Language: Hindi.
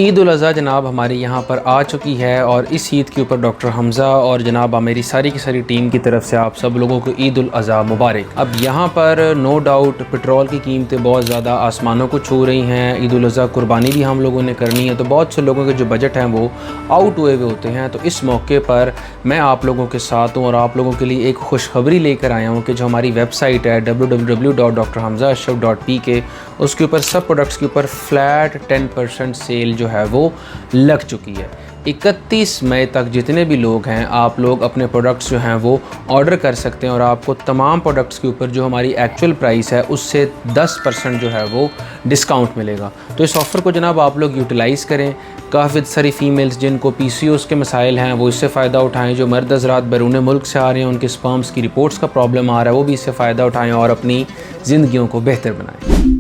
ईद उल अज़हा जनाब हमारे यहाँ पर आ चुकी है और इस ईद के ऊपर डॉक्टर हमज़ा और जनाब मेरी सारी की सारी टीम की तरफ से आप सब लोगों को ईद उल अज़हा मुबारक। अब यहाँ पर नो डाउट पेट्रोल की कीमतें बहुत ज़्यादा आसमानों को छू रही हैं। ईद उल अज़हा कुर्बानी भी हम लोगों ने करनी है, तो बहुत से लोगों के जो बजट हैं वो आउट हुए हुए होते हैं। तो इस मौके पर मैं आप लोगों के साथ हूँ और आप लोगों के लिए एक खुशखबरी लेकर आया हूँ कि जो हमारी वेबसाइट है www.drhamza.pk उसके ऊपर सब प्रोडक्ट्स के ऊपर फ्लैट 10% सेल जो है वो लग चुकी है। 31 मई तक जितने भी लोग हैं आप लोग अपने प्रोडक्ट्स जो हैं वो ऑर्डर कर सकते हैं और आपको तमाम प्रोडक्ट्स के ऊपर जो हमारी एक्चुअल प्राइस है उससे 10% जो है वो डिस्काउंट मिलेगा। तो इस ऑफ़र को जनाब आप लोग यूटिलाइज़ करें। काफ़ी सारी फ़ीमेल्स जिनको PCOS के मसाइल हैं वो इससे फ़ायदा उठाएँ। जो मर्द हज़रात बैरून मुल्क से आ रहे हैं उनके स्पर्म्स की रिपोर्ट्स का प्रॉब्लम आ रहा है वो भी इससे फ़ायदा उठाएँ और अपनी ज़िंदगियों को बेहतर बनाएँ।